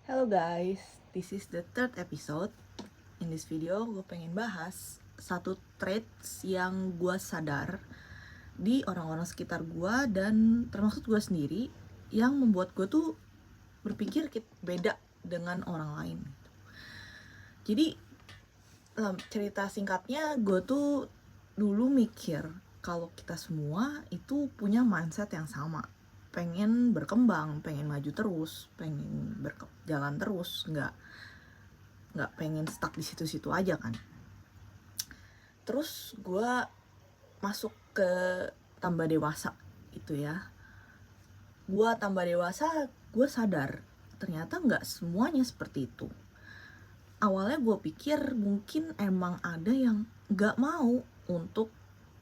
Hello guys, this is the third episode. In this video, gue pengen bahas satu traits yang gue sadar di orang-orang sekitar gue dan termasuk gue sendiri yang membuat gue tuh berpikir beda dengan orang lain. Jadi, cerita singkatnya, gue tuh dulu mikir kalau kita semua itu punya mindset yang sama, pengen berkembang, pengen maju terus, pengen jalan terus, nggak pengen stuck di situ-situ aja kan. Terus gue masuk ke tambah dewasa itu ya, gue tambah dewasa, gue sadar ternyata nggak semuanya seperti itu. Awalnya gue pikir mungkin emang ada yang nggak mau untuk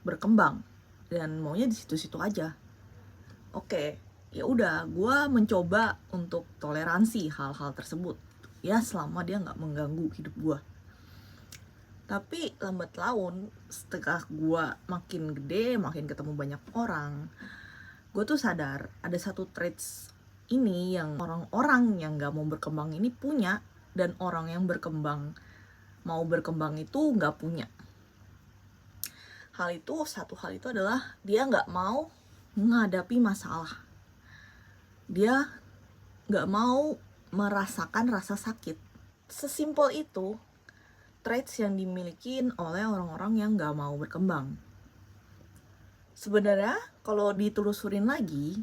berkembang dan maunya di situ-situ aja. Oke, ya udah, gue mencoba untuk toleransi hal-hal tersebut ya selama dia nggak mengganggu hidup gue. Tapi lambat laun setelah gue makin gede, makin ketemu banyak orang, gue tuh sadar ada satu traits ini yang orang-orang yang gak mau berkembang ini punya, dan orang yang mau berkembang itu gak punya. Hal itu adalah dia gak mau menghadapi masalah. Dia gak mau merasakan rasa sakit. Sesimpel itu traits yang dimiliki oleh orang-orang yang gak mau berkembang. Sebenarnya kalau ditelusurin lagi,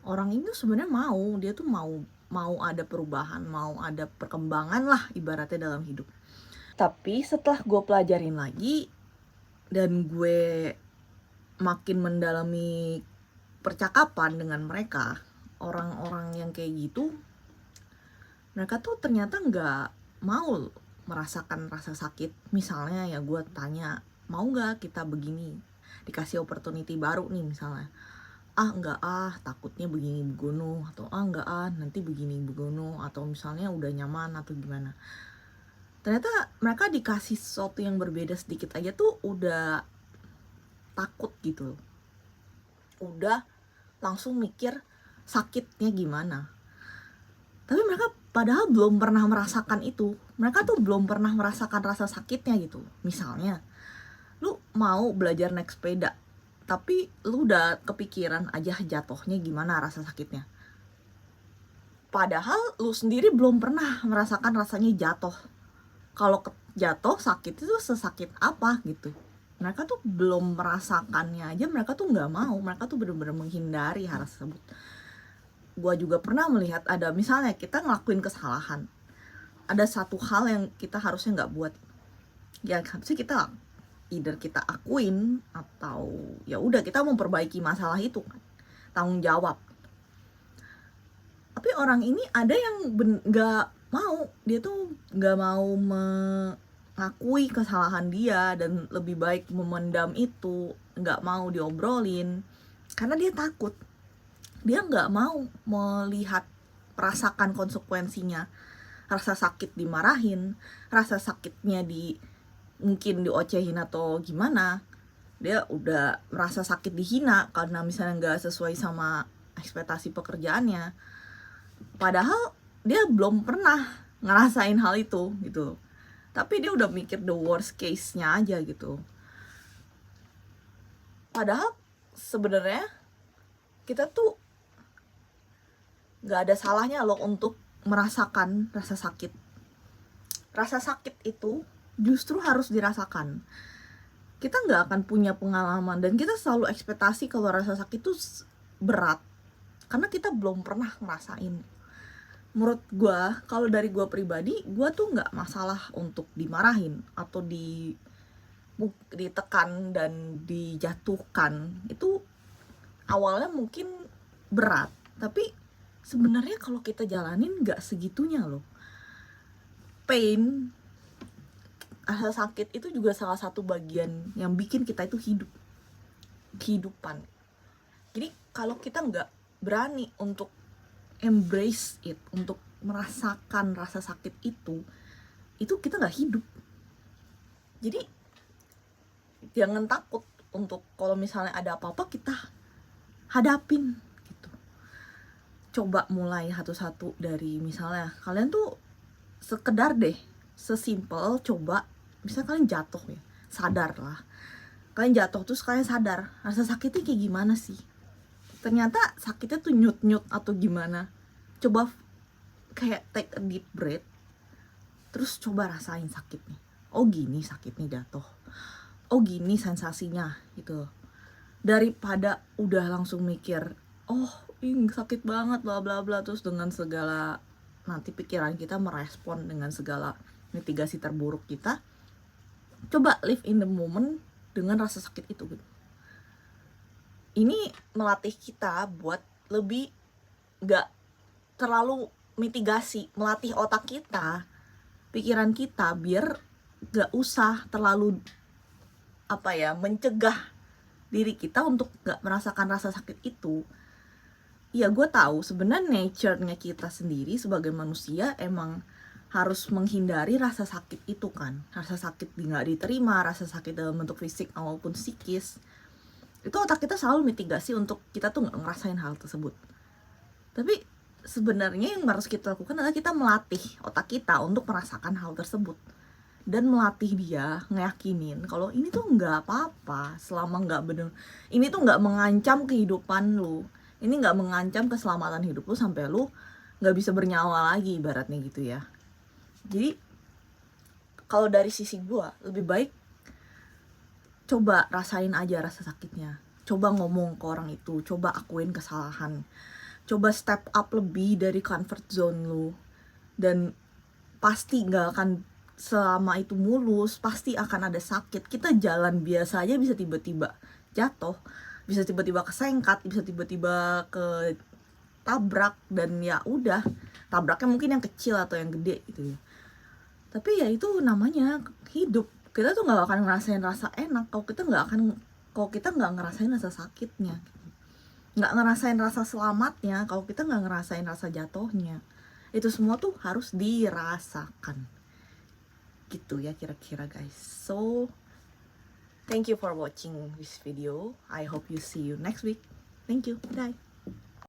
orang ini sebenarnya dia tuh mau ada perubahan, mau ada perkembangan lah ibaratnya dalam hidup. Tapi setelah gue pelajarin lagi dan gue makin mendalami percakapan dengan mereka, orang-orang yang kayak gitu, mereka tuh ternyata nggak mau merasakan rasa sakit. Misalnya ya gue tanya, mau nggak kita begini, dikasih opportunity baru nih misalnya, enggak takutnya begini begono, atau enggak nanti begini begono, atau misalnya udah nyaman atau gimana. Ternyata mereka dikasih sesuatu yang berbeda sedikit aja tuh udah takut gitu, udah langsung mikir sakitnya gimana. Tapi mereka padahal belum pernah merasakan itu, mereka tuh belum pernah merasakan rasa sakitnya gitu. Misalnya lu mau belajar naik sepeda, tapi lu udah kepikiran aja jatuhnya gimana rasa sakitnya. Padahal lu sendiri belum pernah merasakan rasanya jatuh. Kalau jatuh sakit itu sesakit apa gitu. Mereka tuh belum merasakannya aja, mereka tuh nggak mau, mereka tuh benar-benar menghindari hal tersebut. Gua juga pernah melihat ada misalnya kita ngelakuin kesalahan, ada satu hal yang kita harusnya nggak buat, ya harusnya kita either kita akuin atau ya udah kita memperbaiki masalah itu kan, tanggung jawab. Tapi orang ini ada yang nggak mau, dia tuh nggak mau mengakui kesalahan dia dan lebih baik memendam itu, nggak mau diobrolin karena dia takut, dia nggak mau melihat merasakan konsekuensinya, rasa sakit dimarahin, rasa sakitnya mungkin diocehin atau gimana. Dia udah merasa sakit dihina karena misalnya nggak sesuai sama ekspektasi pekerjaannya, padahal dia belum pernah ngerasain hal itu gitu. Tapi dia udah mikir the worst case-nya aja gitu. Padahal sebenarnya kita tuh nggak ada salahnya loh untuk merasakan rasa sakit. Rasa sakit itu justru harus dirasakan. Kita nggak akan punya pengalaman dan kita selalu ekspektasi kalau rasa sakit itu berat karena kita belum pernah ngerasain. Menurut gue, kalau dari gue pribadi, gue tuh nggak masalah untuk dimarahin atau ditekan dan dijatuhkan. Itu awalnya mungkin berat, tapi sebenarnya kalau kita jalanin nggak segitunya loh. Pain, rasa sakit itu juga salah satu bagian yang bikin kita itu kehidupan. Jadi kalau kita nggak berani untuk embrace it, untuk merasakan rasa sakit itu kita nggak hidup. Jadi jangan takut untuk kalau misalnya ada apa-apa kita hadapin gitu. coba mulai satu-satu dari misalnya kalian tuh sekedar deh, sesimpel coba, misalnya kalian jatuh ya, sadar lah. Kalian jatuh terus kalian sadar, rasa sakitnya kayak gimana sih? Ternyata sakitnya tuh nyut-nyut atau gimana. Coba kayak take a deep breath, terus coba rasain sakitnya. Oh gini sakitnya jatuh. Oh gini sensasinya gitu. Daripada udah langsung mikir, oh ini sakit banget bla bla bla, terus dengan segala nanti pikiran kita merespon dengan segala mitigasi terburuk kita. Coba live in the moment dengan rasa sakit itu gitu. Ini melatih kita buat lebih gak terlalu mitigasi, melatih otak kita, pikiran kita biar gak usah terlalu mencegah diri kita untuk gak merasakan rasa sakit itu. Ya gue tahu sebenarnya nature-nya kita sendiri sebagai manusia emang harus menghindari rasa sakit itu kan. Rasa sakit nggak diterima, rasa sakit dalam bentuk fisik maupun psikis. Itu otak kita selalu mitigasi untuk kita tuh nggak ngerasain hal tersebut. Tapi sebenarnya yang harus kita lakukan adalah kita melatih otak kita untuk merasakan hal tersebut. Dan melatih dia, ngeyakinin kalau ini tuh nggak apa-apa selama nggak bener. Ini tuh nggak mengancam kehidupan lu. Ini nggak mengancam keselamatan hidup lu sampai lu nggak bisa bernyawa lagi ibaratnya gitu ya. Jadi kalau dari sisi gua lebih baik coba rasain aja rasa sakitnya. Coba ngomong ke orang itu, coba akuin kesalahan. Coba step up lebih dari comfort zone lu. Dan pasti nggak akan selama itu mulus, pasti akan ada sakit. Kita jalan biasa aja bisa tiba-tiba jatuh, bisa tiba-tiba kesengkat, bisa tiba-tiba ke tabrak, dan ya udah, tabraknya mungkin yang kecil atau yang gede gitu ya. Tapi ya itu namanya hidup. Kita tuh nggak akan ngerasain rasa enak kalau kita nggak ngerasain rasa sakitnya, nggak ngerasain rasa selamatnya kalau kita nggak ngerasain rasa jatuhnya. Itu semua tuh harus dirasakan gitu ya kira-kira guys. So thank you for watching this video. I hope you see you next week. Thank you. Bye.